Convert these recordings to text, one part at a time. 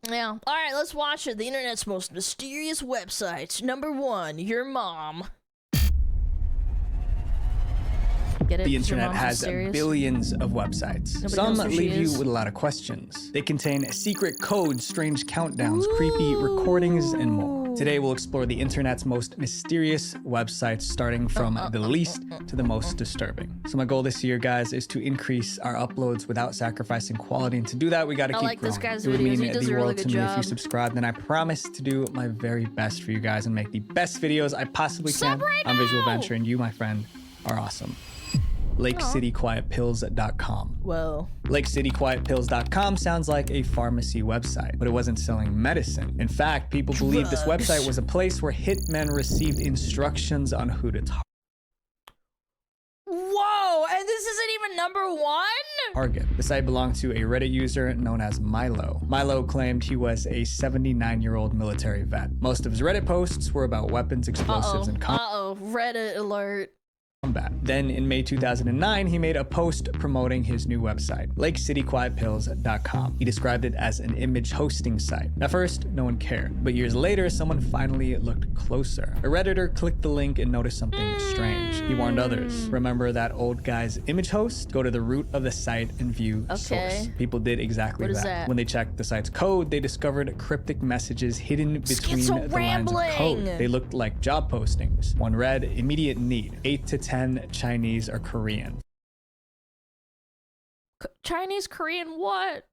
Yeah. All right, let's watch it. The internet's most mysterious websites. Number 1, your mom. Get it? The internet has billions of websites. Nobody Some knows who she leave you is. with a lot of questions. They contain secret codes, strange countdowns, creepy recordings, and more. Today we'll explore the internet's most mysterious websites, starting from the least to the most disturbing. So my goal this year, guys, is to increase our uploads without sacrificing quality. And to do that, we gotta keep like growing. this guy's It would videos. mean He does the a really world good to me if you job. subscribe. Then I promise to do my very best for you guys and make the best videos I possibly can on Visual Venture. And you, my friend, are awesome. LakecityQuietPills.com. Whoa. LakecityQuietPills.com sounds like a pharmacy website, but it wasn't selling medicine. In fact, people believe this website was a place where hitmen received instructions on who to Whoa, and this isn't even number 1? target. The site belonged to a Reddit user known as Milo. Milo claimed he was a 79-year-old military vet. Most of his Reddit posts were about weapons, explosives, and Reddit alert. combat. Then in May 2009, he made a post promoting his new website, LakecityQuietPills.com. He described it as an image hosting site. At first, no one cared, but years later, someone finally looked closer. A Redditor clicked the link and noticed something strange. He warned others. Remember that old guy's image host? Go to the root of the site and view source. People did exactly that. When they checked the site's code, they discovered cryptic messages hidden between the lines of code. They looked like job postings. One read, immediate need, 8 to 10 Chinese or Korean. Chinese, Korean, what?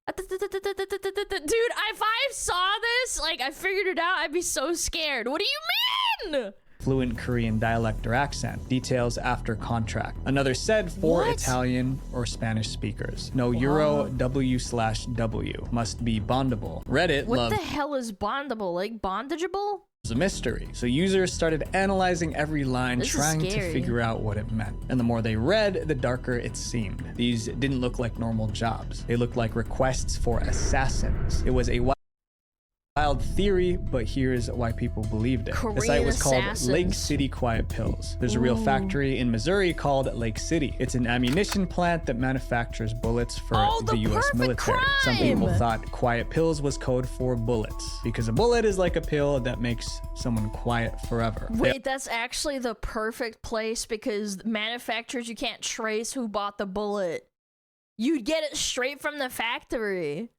Dude, if I saw this, like, I figured it out, I'd be so scared. What do you mean? Fluent Korean dialect or accent. Details after contract. Another said for Italian or Spanish speakers. No Euro W/W. Must be bondable. Reddit What the hell is bondable? Like bondageable? A mystery. So users started analyzing every line, trying to figure out what it meant. And the more they read, the darker it seemed. These didn't look like normal jobs. They looked like requests for assassins. It was a wild theory, but here's why people believed it. The site was called Lake City Quiet Pills. There's a real factory in Missouri called Lake City. It's an ammunition plant that manufactures bullets for the US military. Some people thought Quiet Pills was code for bullets, because a bullet is like a pill that makes someone quiet forever. Wait, that's actually the perfect place, because manufacturers, you can't trace who bought the bullet. You'd get it straight from the factory.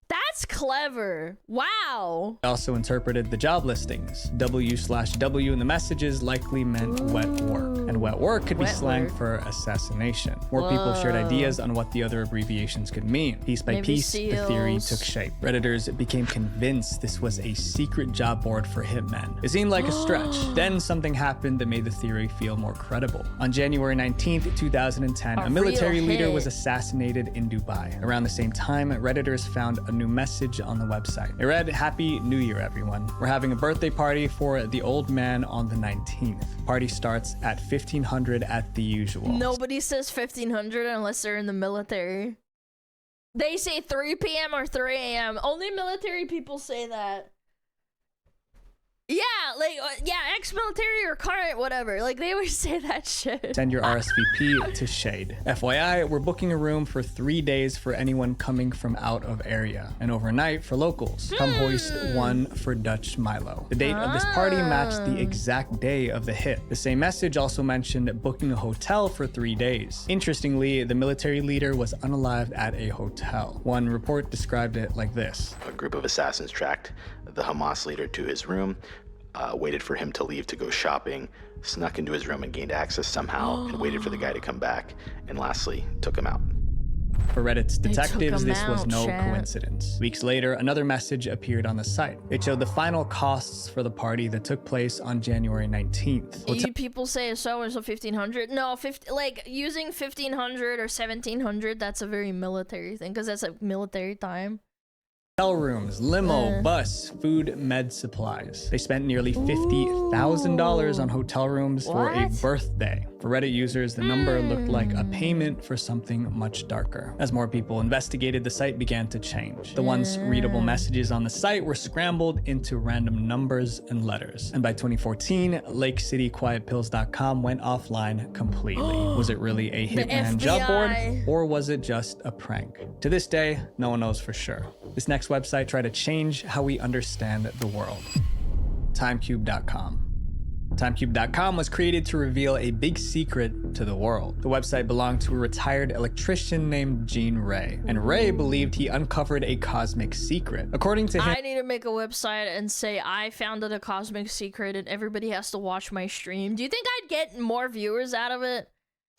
That's clever. Wow. Also interpreted the job listings. W/W in the messages likely meant wet work. And wet work could be slang for assassination. More people shared ideas on what the other abbreviations could mean. Piece by piece, the theory took shape. Redditors became convinced this was a secret job board for hitmen. It seemed like a stretch. Then something happened that made the theory feel more credible. On January 19th, 2010, a military leader was assassinated in Dubai. Around the same time, Redditors found a new message on the website. It read, "Happy New Year, everyone. We're having a birthday party for the old man on the 19th. Party starts at 1500 at the usual." Nobody says 1500 unless they're in the military. They say 3 p.m. or 3 a.m. Only military people say that. Yeah, like, ex-military or current, whatever. Like, they always say that shit. Send your RSVP to Shade. FYI, we're booking a room for 3 days for anyone coming from out of area, and overnight for locals. Come hoist one for Dutch Milo. The date of this party matched the exact day of the hit. The same message also mentioned booking a hotel for 3 days. Interestingly, the military leader was unalived at a hotel. One report described it like this. A group of assassins tracked the Hamas leader to his room, waited for him to leave to go shopping, snuck into his room and gained access somehow, and waited for the guy to come back, and lastly, took him out. For Reddit's detectives, this was no coincidence. Weeks later, another message appeared on the site. It showed the final costs for the party that took place on January 19th. People say so 1500. No, like using 1500 or 1700, that's a very military thing, because that's a military time. hotel rooms, limo, bus, food, med supplies. They spent nearly $50,000 on hotel rooms for a What? birthday. For Reddit users, the number looked like a payment for something much darker. As more people investigated, the site began to change. The once readable messages on the site were scrambled into random numbers and letters. And by 2014, LakeCityQuietPills.com went offline completely. Was it really a hitman job board, FBI. or was it just a prank? To this day, no one knows for sure. This next website tried to change how we understand the world. Timecube.com. Timecube.com was created to reveal a big secret to the world. The website belonged to a retired electrician named Gene Ray, and Ray believed he uncovered a cosmic secret. According to him, I need to make a website and say I found a cosmic secret and everybody has to watch my stream. Do you think I'd get more viewers out of it?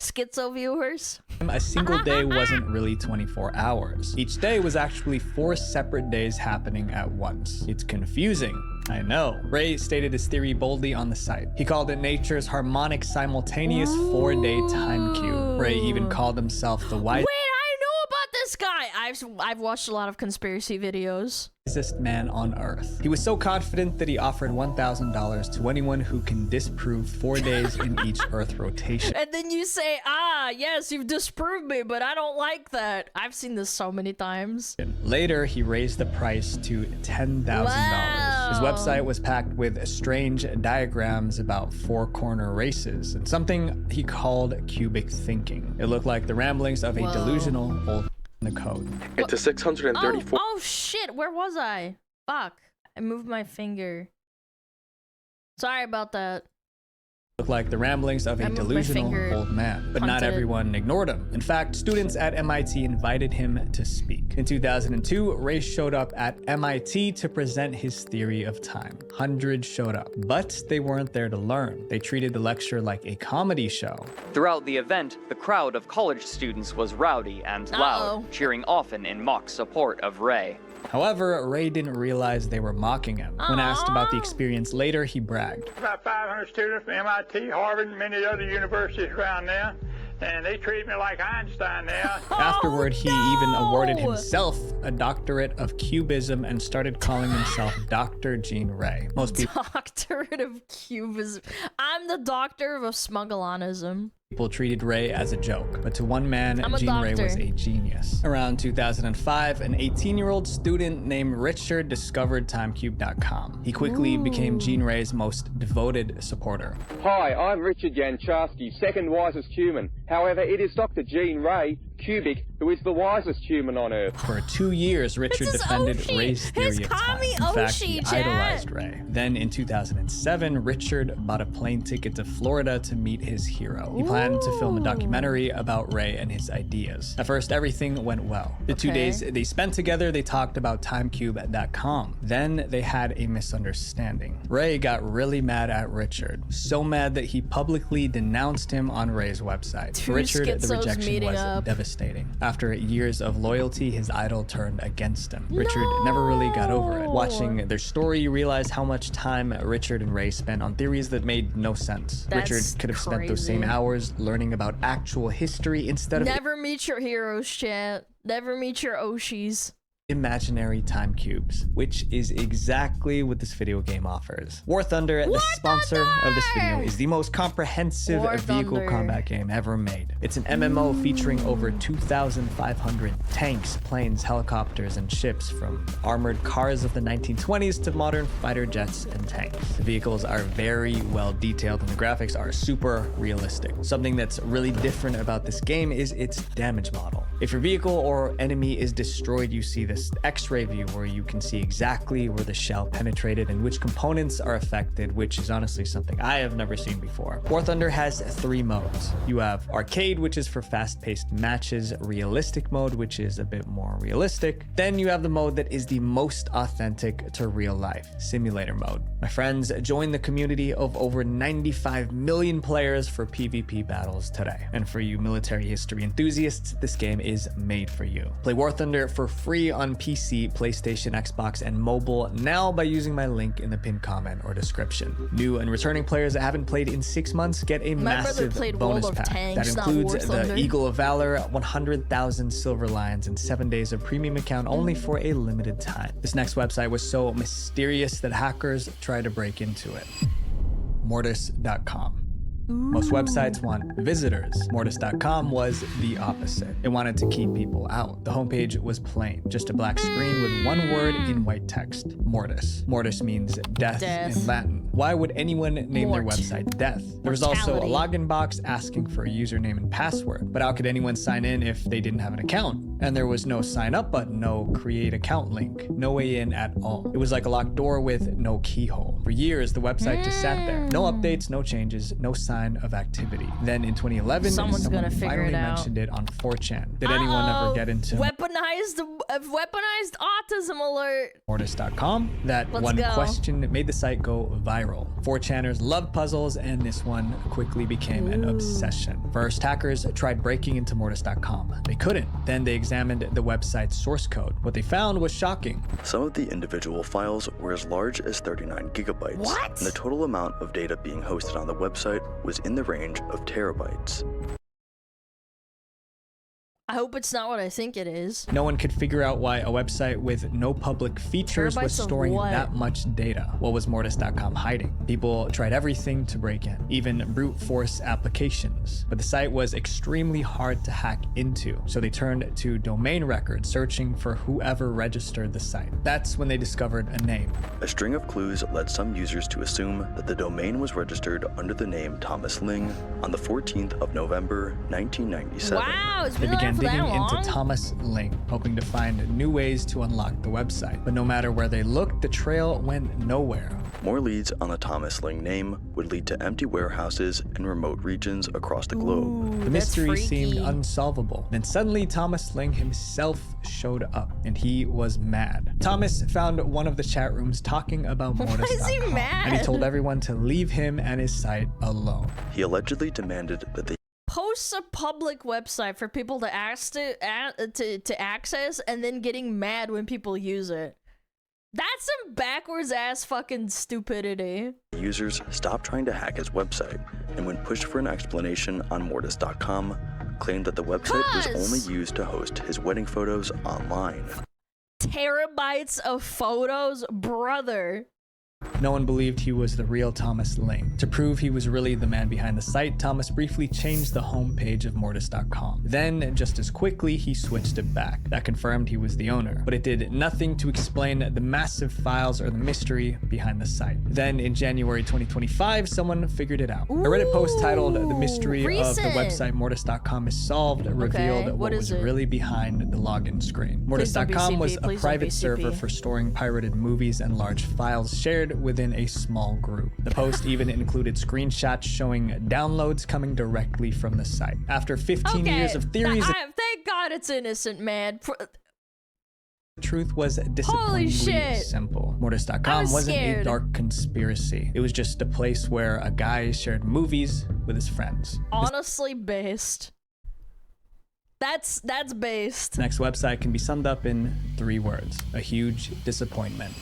Schizo viewers? a single day wasn't really 24 hours. Each day was actually 4 separate days happening at once. It's confusing, I know. Ray stated his theory boldly on the site. He called it nature's harmonic simultaneous 4-day time cube. Ray even called himself the Wait, I know about this guy. I've watched a lot of conspiracy videos. wisest man on earth. He was so confident that he offered $1,000 to anyone who can disprove 4 days in each Earth rotation. And then you say, yes, you've disproved me, but I don't like that. I've seen this so many times. Later, he raised the price to $10,000. Wow. His website was packed with strange diagrams about 4-corner races and something he called cubic thinking. It looked like the ramblings of a delusional old the code. It's a 634. Oh shit, where was I? Fuck. I moved my finger. Sorry about that. Looked like the ramblings of a delusional old man, but not everyone ignored him. In fact, students at MIT invited him to speak. In 2002, Ray showed up at MIT to present his theory of time. Hundreds showed up, but they weren't there to learn. They treated the lecture like a comedy show. Throughout the event, the crowd of college students was rowdy and loud, cheering often in mock support of Ray. However, Ray didn't realize they were mocking him. When asked about the experience later, he bragged. About 500 students from MIT, Harvard, and many other universities around there, and they treat me like Einstein now. Afterward, he even awarded himself a doctorate of cubism and started calling himself Dr. Gene Ray. Most people Doctorate of cubism. I'm the doctor of SmugAlanism. treated Ray as a joke, but to one man, Gene Ray was a genius. Around 2005, an 18-year-old student named Richard discovered Timecube.com. He quickly became Gene Ray's most devoted supporter. Hi, I'm Richard Yancharsky, second wisest human. However, it is Dr. Gene Ray, Cubic, who is the wisest human on Earth. For 2 years, Richard defended Oshi. Ray's theory of time. In fact, he idolized Ray. Then in 2007, Richard bought a plane ticket to Florida to meet his hero. He planned to film a documentary about Ray and his ideas. At first, everything went well. The 2 days they spent together, they talked about Timecube.com. Then they had a misunderstanding. Ray got really mad at Richard. So mad that he publicly denounced him on Ray's website. For Richard, the rejection was devastating. After years of loyalty, his idol turned against him. Richard never really got over it. Watching their story, you realize how much time Richard and Ray spent on theories that made no sense. Richard could have spent those same hours learning about actual history instead of Never meet your heroes, chat. Never meet your Oshis. imaginary time cubes, which is exactly what this video game offers. War Thunder, the sponsor of this video, is the most comprehensive vehicle combat game ever made. It's an MMO featuring over 2,500 tanks, planes, helicopters, and ships, from armored cars of the 1920s to modern fighter jets and tanks. The vehicles are very well detailed and the graphics are super realistic. Something that's really different about this game is its damage model. If your vehicle or enemy is destroyed, you see this X-ray view where you can see exactly where the shell penetrated and which components are affected, which is honestly something I have never seen before. War Thunder has 3 modes. You have Arcade, which is for fast-paced matches, Realistic mode, which is a bit more realistic. Then you have the mode that is the most authentic to real life, Simulator mode. My friends, join the community of over 95 million players for PvP battles today. And for you military history enthusiasts, this game is is made for you. Play War Thunder for free on PC, PlayStation, Xbox, and mobile now by using my link in the pinned comment or description. New and returning players that haven't played in 6 months get a massive bonus pack that includes the Eagle of Valor, 100,000 silver lions, and 7 days of premium account only for a limited time. This next website was so mysterious that hackers tried to break into it. Mortis.com. Most websites want visitors. Mortis.com was the opposite. It wanted to keep people out. The homepage was plain, just a black screen with one word in white text, Mortis. Mortis means death in Latin. Why would anyone name their website Death? There was also a login box asking for a username and password, but how could anyone sign in if they didn't have an account? And there was no sign up button, no create account link, no way in at all. It was like a locked door with no keyhole. For years, the website just sat there. No updates, no changes, no sign of activity. Then in 2011, someone finally mentioned it on 4chan. Did anyone ever get into weaponized autism alert? Mortis.com. That one question made the site go viral. 4chaners loved puzzles, and this one quickly became an obsession. First, hackers tried breaking into Mortis.com. They couldn't. Then they examined the website's source code. What they found was shocking. Some of the individual files were as large as 39 gigabytes. What? And the total amount of data being hosted on the website was in the range of terabytes. I hope it's not what I think it is. No one could figure out why a website with no public features was storing that much data. What was Mortis.com hiding? People tried everything to break in, even brute force applications. But the site was extremely hard to hack into, so they turned to domain records, searching for whoever registered the site. That's when they discovered a name. A string of clues led some users to assume that the domain was registered under the name Thomas Ling on the 14th of November, 1997. Wow, it's they began digging into long? Thomas Ling, hoping to find new ways to unlock the website. But no matter where they looked, the trail went nowhere. More leads on the Thomas Ling name would lead to empty warehouses in remote regions across the globe. The mystery seemed unsolvable. Then suddenly Thomas Ling himself showed up, and he was mad. Thomas found one of the chat rooms talking about Mortis.com. Why is he mad? And he told everyone to leave him and his site alone. He allegedly demanded that they posts a public website for people to access and then getting mad when people use it. That's some backwards ass fucking stupidity. Users stopped trying to hack his website, and when pushed for an explanation on Mortis.com, claimed that the website was only used to host his wedding photos online. Terabytes of photos, brother. No one believed he was the real Thomas Ling. To prove he was really the man behind the site, Thomas briefly changed the homepage of Mortis.com. Then, just as quickly, he switched it back. That confirmed he was the owner, but it did nothing to explain the massive files or the mystery behind the site. Then, in January 2025, someone figured it out. A Reddit post titled "The Mystery of the Website Mortis.com is Solved" revealed what was really behind the login screen. Mortis.com was a private server for storing pirated movies and large files shared within a small group. The post even included screenshots showing downloads coming directly from the site. After 15 years of theories, thank God it's innocent, man. The truth was disappointingly simple. Mortis.com wasn't a dark conspiracy. It was just a place where a guy shared movies with his friends. Honestly based. That's based. Next website can be summed up in 3 words: a huge disappointment.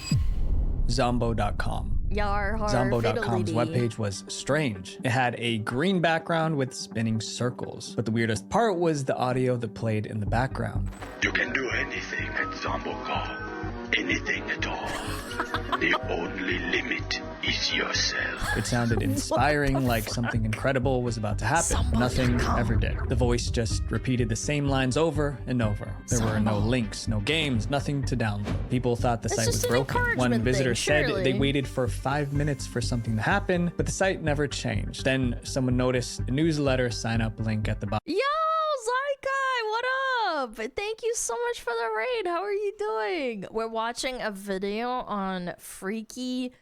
Zombo.com. Zombo.com's webpage was strange. It had a green background with spinning circles, but the weirdest part was the audio that played in the background. You can do anything at Zombo.com. Anything at all. The only limit is yourself. It sounded inspiring, like something incredible was about to happen. Nothing ever did. The voice just repeated the same lines over and over. There were no links, no games, nothing to download. People thought the site was broken. One visitor said they waited for 5 minutes for something to happen, but the site never changed. Then someone noticed a newsletter sign up link at the bottom. Yo, Zykai, what up? Thank you so much for the raid. How are you doing? We're watching a video on freaky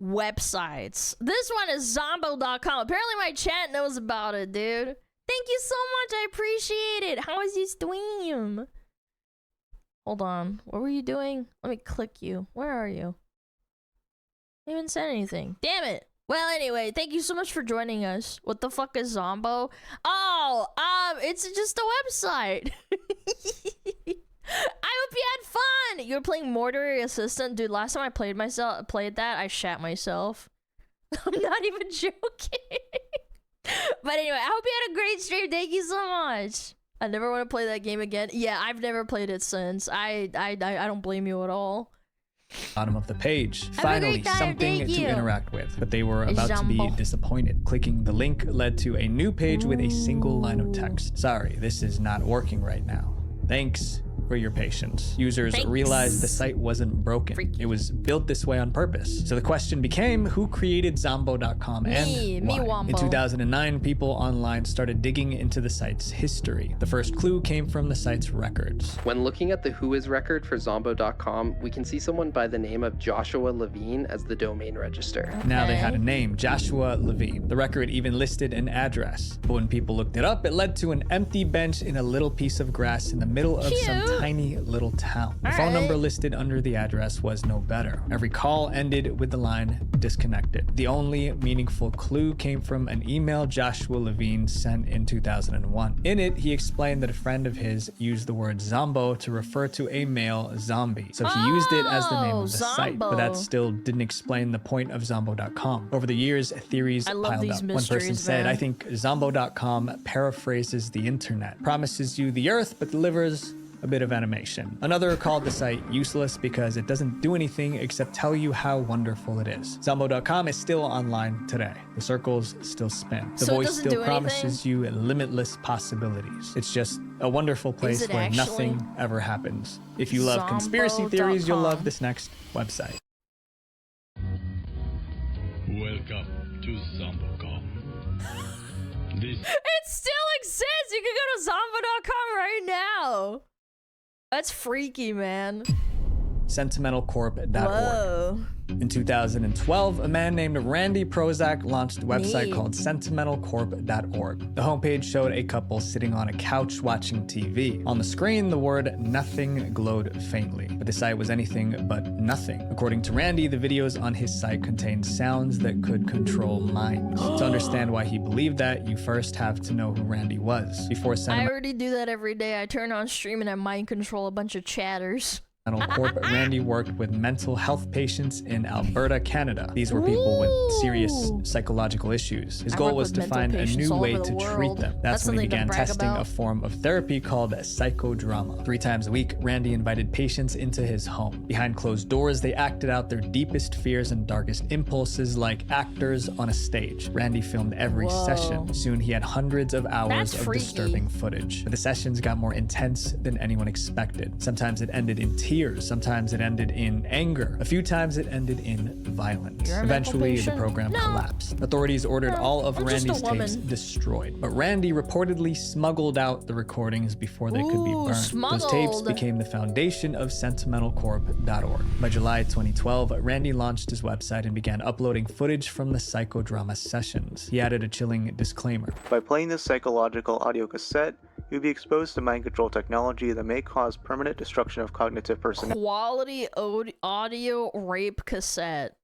websites. This one is Zombo.com. Apparently my chat knows about it, dude. Thank you so much. I appreciate it. How is your stream? Hold on. What were you doing? Let me click you. Where are you? You haven't said anything. Damn it. Well, anyway, thank you so much for joining us. What the fuck is Zombo? Oh, it's just a website. I hope you had fun. You were playing Mortuary Assistant, dude. Last time I played that, I shat myself. I'm not even joking. But anyway, I hope you had a great stream. Thank you so much. I never want to play that game again. Yeah, I've never played it since. I don't blame you at all. Bottom of the page. Finally, something to interact with, but they were about to be disappointed. Clicking the link led to a new page with a single line of text. Sorry, this is not working right now. Thanks for your patience. Users realized the site wasn't broken. It was built this way on purpose. So the question became, who created Zombo.com and why? In 2009, people online started digging into the site's history. The first clue came from the site's records. When looking at the Whois record for Zombo.com, we can see someone by the name of Joshua Levine as the domain register. Now they had a name, Joshua Levine. The record even listed an address. But when people looked it up, it led to an empty bench in a little piece of grass in the middle of some tiny little town. The phone number listed under the address was no better. Every call ended with the line disconnected. The only meaningful clue came from an email Joshua Levine sent in 2001. In it, he explained that a friend of his used the word Zombo to refer to a male zombie. So he used it as the name of the site, but that still didn't explain the point of Zombo.com. Over the years, theories piled up. One person said, I think Zombo.com paraphrases the internet, promises you the earth, but delivers a bit of animation. Another called the site useless because it doesn't do anything except tell you how wonderful it is. Zombo.com is still online today. The circles still spin. The voice still promises you limitless possibilities. It's just a wonderful place where nothing ever happens. If you love conspiracy theories, you'll love this next website. Welcome to Zombo.com. It still exists! You can go to Zombo.com right now! That's freaky, man. Sentimentalcorp.org. In 2012, a man named Randy Prozac launched a website called sentimentalcorp.org. The homepage showed a couple sitting on a couch watching TV. On the screen, the word nothing glowed faintly, but the site was anything but nothing. According to Randy, the videos on his site contained sounds that could control minds. To understand why he believed that, you first have to know who Randy was. I already do that every day. I turn on stream and I mind control a bunch of chatters. Corp, Randy worked with mental health patients in Alberta, Canada. These were people with serious psychological issues. His goal was to find a new way to treat them. That's when he began testing a form of therapy called psychodrama. 3 times a week, Randy invited patients into his home. Behind closed doors, they acted out their deepest fears and darkest impulses like actors on a stage. Randy filmed every session. Soon he had hundreds of hours of disturbing footage. But the sessions got more intense than anyone expected. Sometimes it ended in tears. Sometimes it ended in anger. A few times it ended in violence. Eventually, the program collapsed. Authorities ordered all of Randy's tapes destroyed. But Randy reportedly smuggled out the recordings before they could be burned. Those tapes became the foundation of sentimentalcorp.org. By July 2012, Randy launched his website and began uploading footage from the psychodrama sessions. He added a chilling disclaimer. By playing this psychological audio cassette, you'll be exposed to mind control technology that may cause permanent destruction of cognitive personality. Quality audio rape cassette.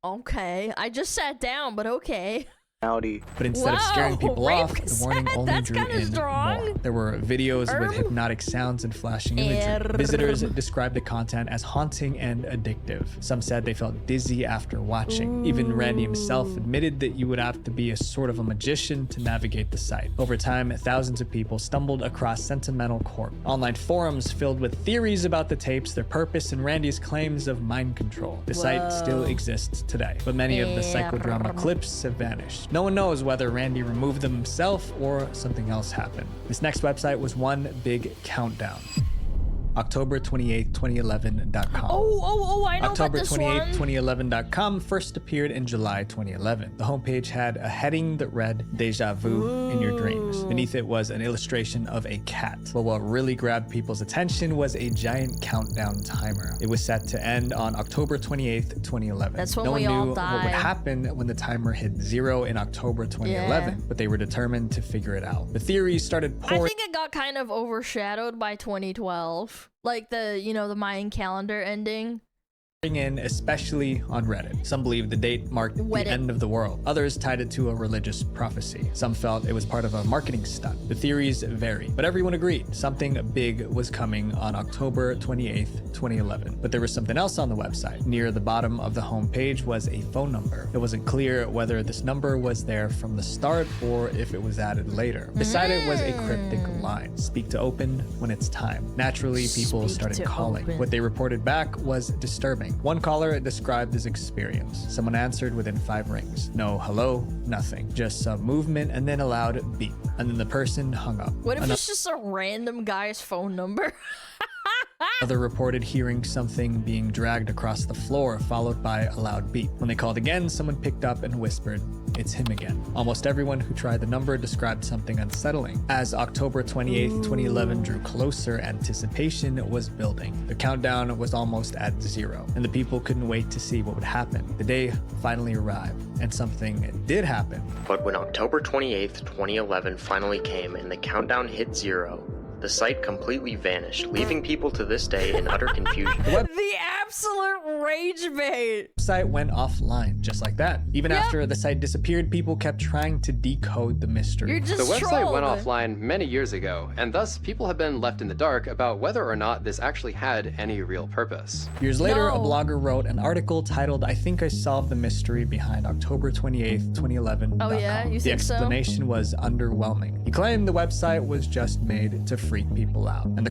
Okay, I just sat down, but okay. But instead of scaring people off, the warning only drew in more. There were videos with hypnotic sounds and flashing imagery. Visitors described the content as haunting and addictive. Some said they felt dizzy after watching. Even Randy himself admitted that you would have to be a sort of a magician to navigate the site. Over time, thousands of people stumbled across Sentimental Corp. Online forums filled with theories about the tapes, their purpose, and Randy's claims of mind control. The site still exists today, but many of the psychodrama clips have vanished. No one knows whether Randy removed them himself or something else happened. This next website was one big countdown. October 28, 2011.com. I know October about this 28, one. 2011.com first appeared in July 2011. The homepage had a heading that read, Deja Vu in your dreams. Beneath it was an illustration of a cat. But what really grabbed people's attention was a giant countdown timer. It was set to end on October 28, 2011. That's when no one we all knew died. what would happen when the timer hit 0 in October 2011, but they were determined to figure it out. The theories started pouring. I think it got kind of overshadowed by 2012. Like the Mayan calendar ending. in, especially on Reddit. Some believe the date marked the end of the world. Others tied it to a religious prophecy. Some felt it was part of a marketing stunt. The theories vary, but everyone agreed something big was coming on October 28th, 2011. But there was something else on the website. Near the bottom of the homepage was a phone number. It wasn't clear whether this number was there from the start or if it was added later. Beside it was a cryptic line: speak to open when it's time. Naturally, people started calling. What they reported back was disturbing. One caller described his experience. Someone answered within 5 rings. No hello, nothing. Just some movement and then a loud beep. And then the person hung up. What if it's just a random guy's phone number? Another reported hearing something being dragged across the floor, followed by a loud beep. When they called again, someone picked up and whispered, "It's him again." Almost everyone who tried the number described something unsettling. As October 28th, 2011 drew closer, anticipation was building. The countdown was almost at 0, and the people couldn't wait to see what would happen. The day finally arrived, and something did happen. But when October 28th, 2011 finally came and the countdown hit 0, the site completely vanished, leaving people to this day in utter confusion. The absolute rage bait. The site went offline, just like that. Even after the site disappeared, people kept trying to decode the mystery. You're just the website trolled. went offline many years ago, and thus people have been left in the dark about whether or not this actually had any real purpose. Years later, a blogger wrote an article titled, "I think I solved the mystery behind October 28th, 2011." Oh yeah, you The think so? explanation was underwhelming. He claimed the website was just made to freak people out. And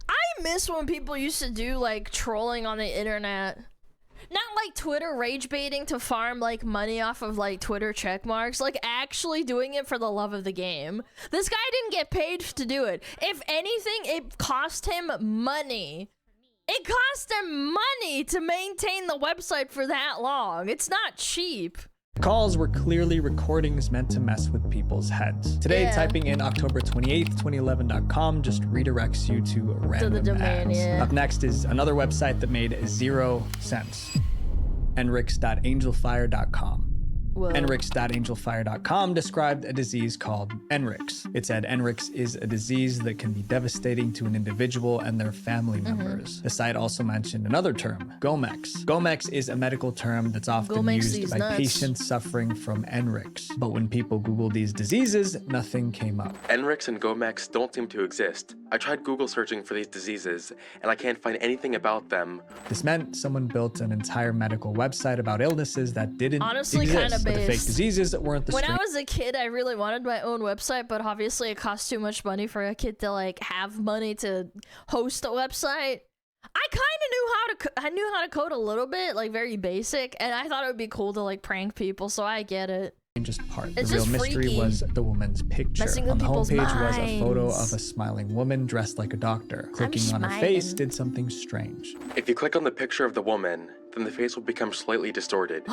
I miss when people used to do like trolling on the internet. Not like Twitter rage baiting to farm like money off of like Twitter check marks, like actually doing it for the love of the game. This guy didn't get paid to do it. If anything, it cost him money. It cost him money to maintain the website for that long. It's not cheap. calls were clearly recordings meant to mess with people's heads. Today, typing in October 28th, 2011.com just redirects you to random domain, ads. Up next is another website that made 0 sense. Enrix.angelfire.com. Enrix.angelfire.com described a disease called Enrix. It said Enrix is a disease that can be devastating to an individual and their family members. The site also mentioned another term, Gomex. Gomex is a medical term that's often used by patients suffering from Enrix. But when people Google these diseases, nothing came up. Enrix and Gomex don't seem to exist. I tried Google searching for these diseases, and I can't find anything about them. This meant someone built an entire medical website about illnesses that didn't Honestly, exist. kind of But the fake diseases weren't the When I was a kid, I really wanted my own website, but obviously it costs too much money for a kid to like have money to host a website. I kind of knew how to code a little bit, like very basic, and I thought it would be cool to like prank people, so I get it. Just part. It's the real just mystery freaky. was the woman's picture. Messing On with the people's homepage was a photo minds. of a smiling woman dressed like a doctor. Clicking on her face did something strange. If you click on the picture of the woman, then the face will become slightly distorted.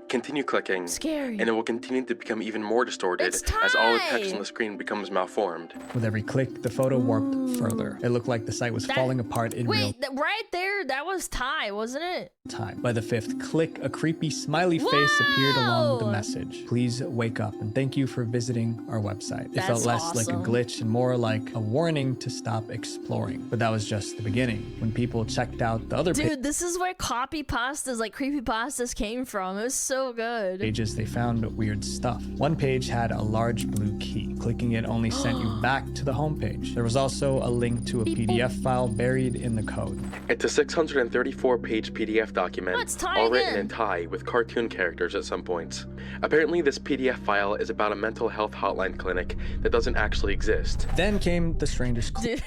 Continue clicking, Scary. and it will continue to become even more distorted as all the text on the screen becomes malformed. With every click, the photo warped further. It looked like the site was falling apart in real Right there, that was Ty, wasn't it? time. By the 5th click, a creepy smiley face appeared along the message. Please wake up and thank you for visiting our website. It felt less like a glitch and more like a warning to stop exploring. But that was just the beginning. When people checked out the other Dude, this is where copy pastas, like creepy pastas, came from. It was so good. pages, they found weird stuff. One page had a large blue key. Clicking it only sent you back to the homepage. There was also a link to a PDF file buried in the code. It's a 634-page PDF document, Let's Thai all written again. in Thai with cartoon characters at some points. Apparently, this PDF file is about a mental health hotline clinic that doesn't actually exist. Then came the strangest Dude,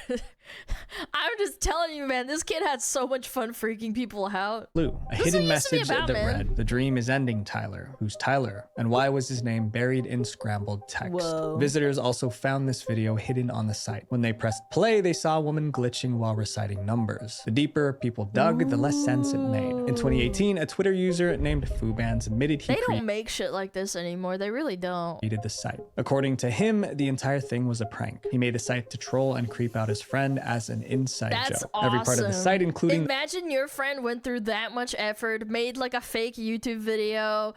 I'm just telling you, man, this kid had so much fun freaking people out. clue. A This hidden is what it used to be message about, that man. read, "The dream is ending, Tyler." Who's Tyler? And why was his name buried in scrambled text? Whoa. Visitors also found this video hidden on the site. When they pressed play, they saw a woman glitching while reciting numbers. The deeper people dug, the less sense it made. In 2018, a Twitter user named Fubans admitted he They don't make shit like this anymore. They really don't. created the site. According to him, the entire thing was a prank. He made the site to troll and creep out his friend as an inside That's joke. awesome. Every part of the site, including Imagine your friend went through that much effort, made like a fake YouTube video.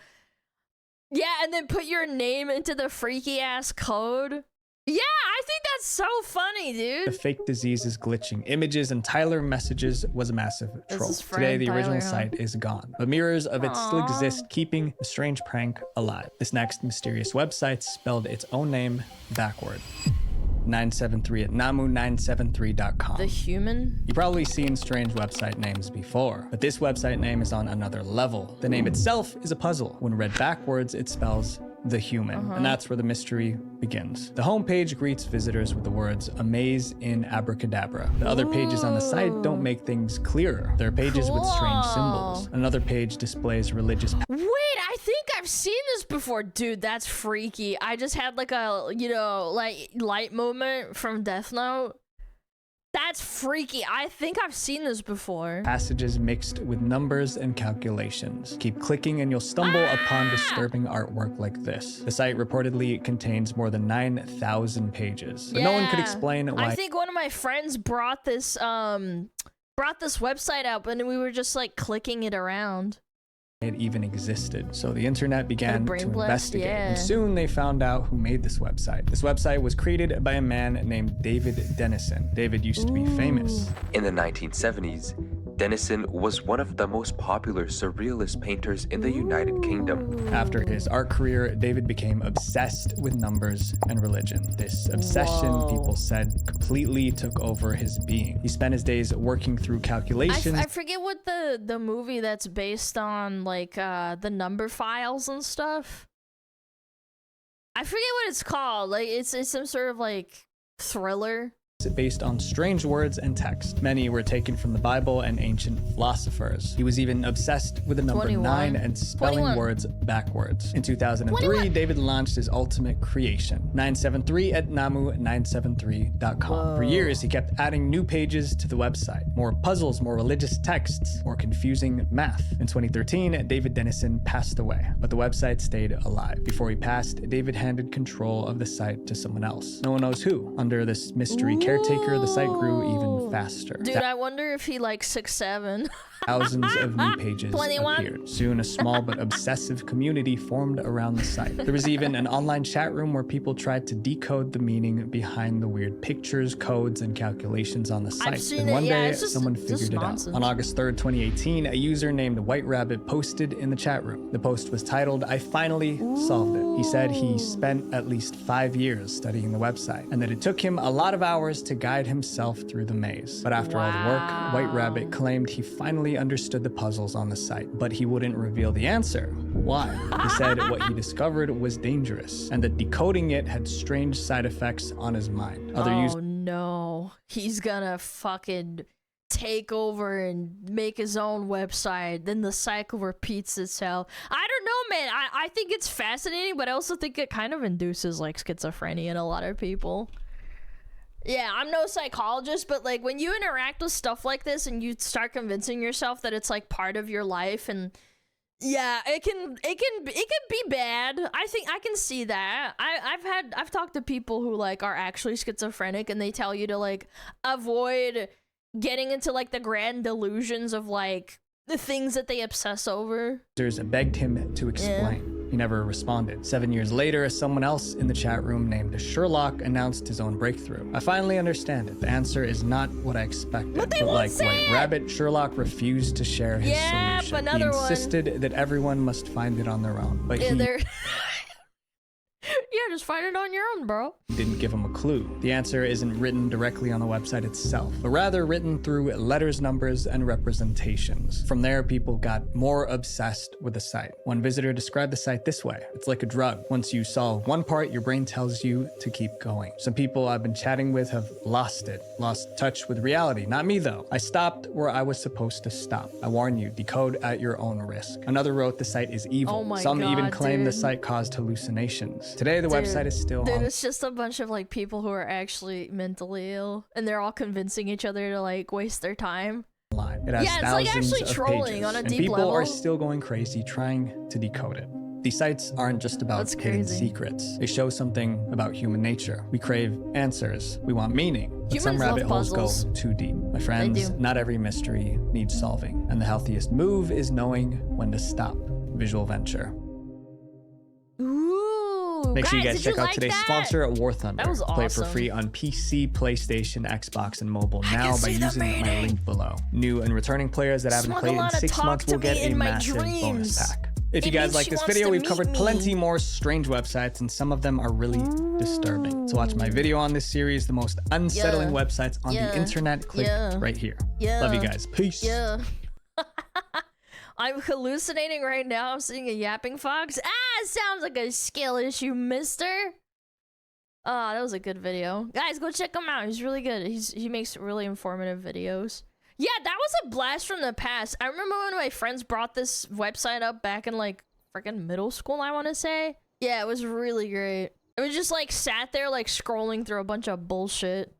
Yeah, and then put your name into the freaky ass code. Yeah, I think that's so funny, dude. The fake diseases, glitching images, and Tyler messages was a massive troll. Today, the original site is gone, but mirrors of it still exist, keeping the strange prank alive. This next mysterious website spelled its own name backward. 973 at namu973.com. The human? You've probably seen strange website names before, but this website name is on another level. The name itself is a puzzle. When read backwards, it spells the human, and that's where the mystery begins. The homepage greets visitors with the words "amaze in abracadabra." The other pages on the site don't make things clearer. There are pages with strange symbols. Another page displays religious. Wait, I think I've seen this before. Dude, that's freaky. I just had like a, you know, like light moment from Death Note. That's freaky. I think I've seen this before. Passages mixed with numbers and calculations. Keep clicking and you'll stumble upon disturbing artwork like this. The site reportedly contains more than 9,000 pages. But no one could explain why. I think one of my friends brought this website up and we were just like clicking it around. It even existed. So the internet began to investigate, and soon they found out who made this website. This website was created by a man named David Dennison. David used to be famous. In the 1970s, Dennison was one of the most popular surrealist painters in the United Kingdom. After his art career, David became obsessed with numbers and religion. This obsession, people said, completely took over his being. He spent his days working through calculations. I forget what the movie that's based on, like, the number files and stuff. I forget what it's called. Like, it's some sort of, like, thriller. Based on strange words and text. Many were taken from the Bible and ancient philosophers. He was even obsessed with the number 9 and spelling words backwards. In 2003, David launched his ultimate creation, 973 at namu973.com. For years, he kept adding new pages to the website. More puzzles, more religious texts, more confusing math. In 2013, David Dennison passed away, but the website stayed alive. Before he passed, David handed control of the site to someone else. No one knows who. Under this mystery caretaker, the site grew even faster. Dude, I wonder if he like 6'7". Thousands of new pages appeared. Soon, a small but obsessive community formed around the site. There was even an online chat room where people tried to decode the meaning behind the weird pictures, codes, and calculations on the site. And one day, someone figured it out. On August 3rd, 2018, a user named White Rabbit posted in the chat room. The post was titled, "I finally solved it." He said he spent at least 5 years studying the website, and that it took him a lot of hours to guide himself through the maze. But after all the work, White Rabbit claimed he finally understood the puzzles on the site, but he wouldn't reveal the answer. Why? He said what he discovered was dangerous, and that decoding it had strange side effects on his mind. No, he's gonna fucking take over and make his own website, then the cycle repeats itself. I don't know, man. I think it's fascinating, but I also think it kind of induces like schizophrenia in a lot of people. Yeah, I'm no psychologist, but like when you interact with stuff like this and you start convincing yourself that it's like part of your life, and yeah, it can be bad. I think I can see that. I've talked to people who like are actually schizophrenic, and they tell you to like avoid getting into like the grand delusions of like the things that they obsess over. Begged him to explain. He never responded. 7 years later, someone else in the chat room named Sherlock announced his own breakthrough. I finally understand it. The answer is not what I expected. But like White Rabbit, Sherlock refused to share his solution. He insisted that everyone must find it on their own. But yeah, just find it on your own, bro. Didn't give him a clue. The answer isn't written directly on the website itself, but rather written through letters, numbers, and representations. From there, people got more obsessed with the site. One visitor described the site this way: "It's like a drug. Once you solve one part, your brain tells you to keep going." Some people I've been chatting with have lost touch with reality. Not me, though. "I stopped where I was supposed to stop. I warn you, decode at your own risk." Another wrote the site is evil. Oh my Some God, even claim the dude. site caused hallucinations. Today, the website is still on. It's just a bunch of like people who are actually mentally ill, and they're all convincing each other to like waste their time. It has Yeah, it's like thousands actually of trolling pages, on a and deep people level. are still going crazy trying to decode it. These sites aren't just about hidden secrets. They show something about human nature. We crave answers. We want meaning. But some Humans love rabbit holes go puzzles. too deep. My friends, not every mystery needs solving. And the healthiest move is knowing when to stop. Visual Venture. Ooh, Make sure you guys check out like today's that? sponsor at War Thunder. That was Play it for awesome. free on PC, PlayStation, Xbox, and mobile now by using my link below. New and returning players that haven't played in SmugAlana 6 months will get a massive bonus pack. If you guys like this video, we've covered plenty more strange websites, and some of them are really disturbing. To watch my video on this series, the most unsettling websites on the internet, click right here. Love you guys. Peace. I'm hallucinating right now. I'm seeing a yapping fox. Ah, sounds like a skill issue, mister. Ah, that was a good video. Guys, go check him out. He's really good. He makes really informative videos. Yeah, that was a blast from the past. I remember when my friends brought this website up back in like freaking middle school, I want to say. Yeah, it was really great. It was just like sat there like scrolling through a bunch of bullshit.